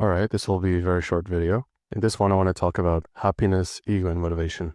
Alright, this will be a very short video. In this one, I want to talk about happiness, ego, and motivation.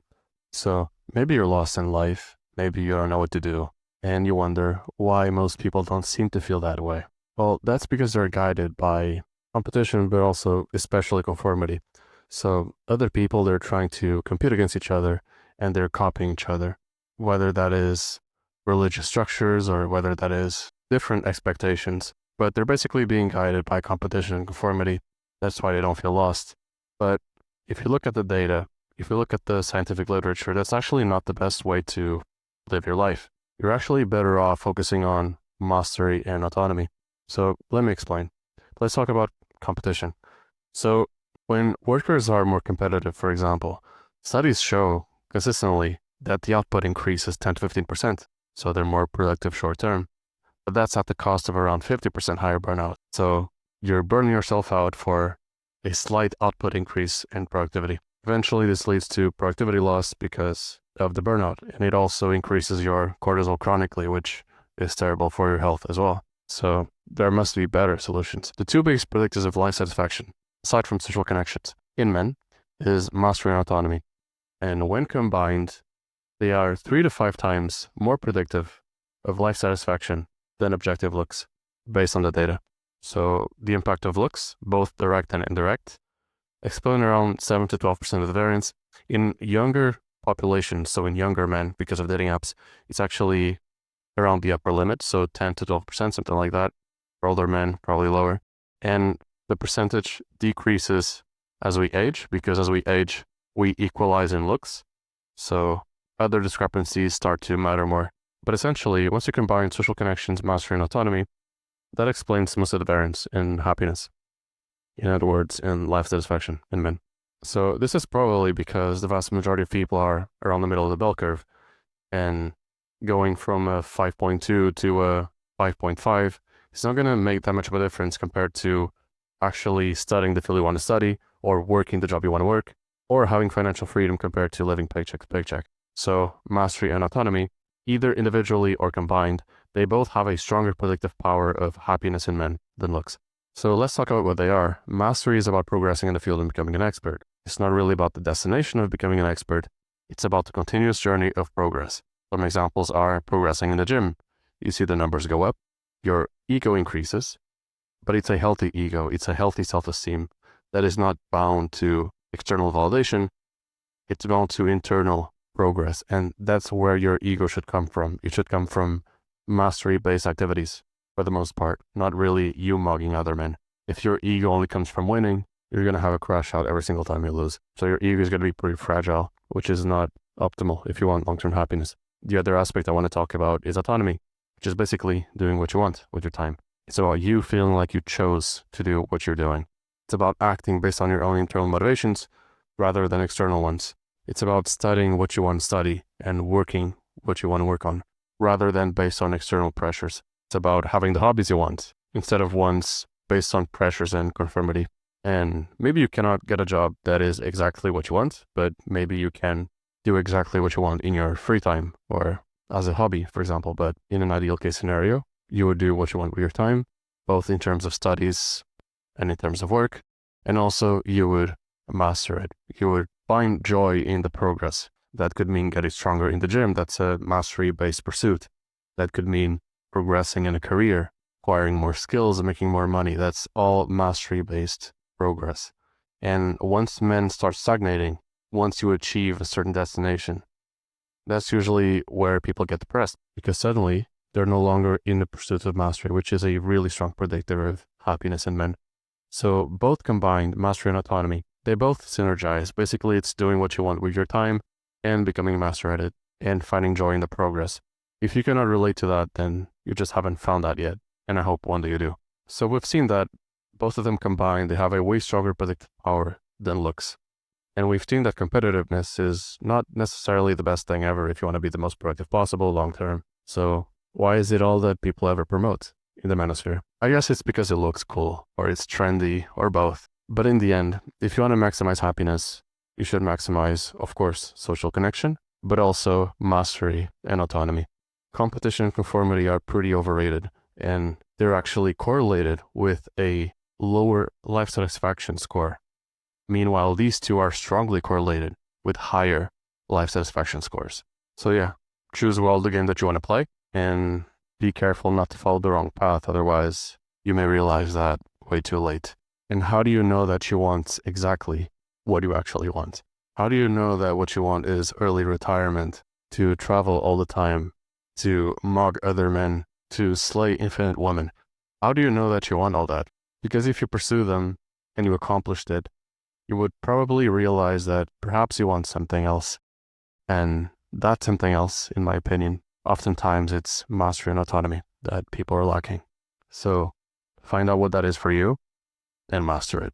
So maybe you're lost in life, maybe you don't know what to do, and you wonder why most people don't seem to feel that way. Well, that's because they're guided by competition, but also especially conformity. So other people, they're trying to compete against each other and they're copying each other, whether that is religious structures or whether that is different expectations. But they're basically being guided by competition and conformity. That's why they don't feel lost. But if you look at the data, if you look at the scientific literature, that's actually not the best way to live your life. You're actually better off focusing on mastery and autonomy. So let me explain. Let's talk about competition. So when workers are more competitive, for example, studies show consistently that the output increases 10 to 15%. So they're more productive short term. But that's at the cost of around 50% higher burnout. So you're burning yourself out for a slight output increase in productivity. Eventually, this leads to productivity loss because of the burnout, and it also increases your cortisol chronically, which is terrible for your health as well. So there must be better solutions. The two biggest predictors of life satisfaction, aside from social connections, in men, is mastery and autonomy. And when combined, they are 3 to 5 times more predictive of life satisfaction than objective looks, based on the data. So the impact of looks, both direct and indirect, explain around 7 to 12% of the variance. In younger populations, so in younger men, because of dating apps, it's actually around the upper limit, so 10 to 12%, something like that. For older men, probably lower. And the percentage decreases as we age, because as we age, we equalize in looks. So other discrepancies start to matter more. But essentially, once you combine social connections, mastery, and autonomy, that explains most of the variance in happiness. In other words, in life satisfaction in men. So this is probably because the vast majority of people are around the middle of the bell curve, and going from a 5.2 to a 5.5 is not going to make that much of a difference compared to actually studying the field you want to study, or working the job you want to work, or having financial freedom compared to living paycheck to paycheck. So mastery and autonomy, either individually or combined, they both have a stronger predictive power of happiness in men than looks. So let's talk about what they are. Mastery is about progressing in the field and becoming an expert. It's not really about the destination of becoming an expert. It's about the continuous journey of progress. Some examples are progressing in the gym. You see the numbers go up, your ego increases, but it's a healthy ego. It's a healthy self-esteem that is not bound to external validation. It's bound to internal progress. And that's where your ego should come from. It should come from mastery-based activities for the most part, not really you mugging other men. If your ego only comes from winning, you're going to have a crash out every single time you lose. So your ego is going to be pretty fragile, which is not optimal if you want long-term happiness. The other aspect I want to talk about is autonomy, which is basically doing what you want with your time. It's about you feeling like you chose to do what you're doing. It's about acting based on your own internal motivations rather than external ones. It's about studying what you want to study and working what you want to work on rather than based on external pressures. It's about having the hobbies you want instead of ones based on pressures and conformity. And maybe you cannot get a job that is exactly what you want, but maybe you can do exactly what you want in your free time or as a hobby, for example. But in an ideal case scenario, you would do what you want with your time, both in terms of studies and in terms of work. And also you would master it. You would find joy in the progress. That could mean getting stronger in the gym. That's a mastery-based pursuit. That could mean progressing in a career, acquiring more skills and making more money. That's all mastery-based progress. And once men start stagnating, once you achieve a certain destination, that's usually where people get depressed, because suddenly they're no longer in the pursuit of mastery, which is a really strong predictor of happiness in men. So both combined, mastery and autonomy, they both synergize. Basically, it's doing what you want with your time and becoming a master at it and finding joy in the progress. If you cannot relate to that, then you just haven't found that yet, and I hope one day you do. So we've seen that both of them combined, they have a way stronger predictive power than looks. And we've seen that competitiveness is not necessarily the best thing ever if you want to be the most productive possible long term. So why is it all that people ever promote in the manosphere? I guess it's because it looks cool, or it's trendy, or both. But in the end, if you want to maximize happiness, you should maximize, of course, social connection, but also mastery and autonomy. Competition and conformity are pretty overrated, and they're actually correlated with a lower life satisfaction score. Meanwhile, these two are strongly correlated with higher life satisfaction scores. So yeah, choose well the game that you want to play and be careful not to follow the wrong path. Otherwise, you may realize that way too late. And how do you know that you want exactly what you actually want? How do you know that what you want is early retirement, to travel all the time, to mug other men, to slay infinite women? How do you know that you want all that? Because if you pursue them and you accomplished it, you would probably realize that perhaps you want something else. And that something else, in my opinion, oftentimes it's mastery and autonomy that people are lacking. So find out what that is for you and master it.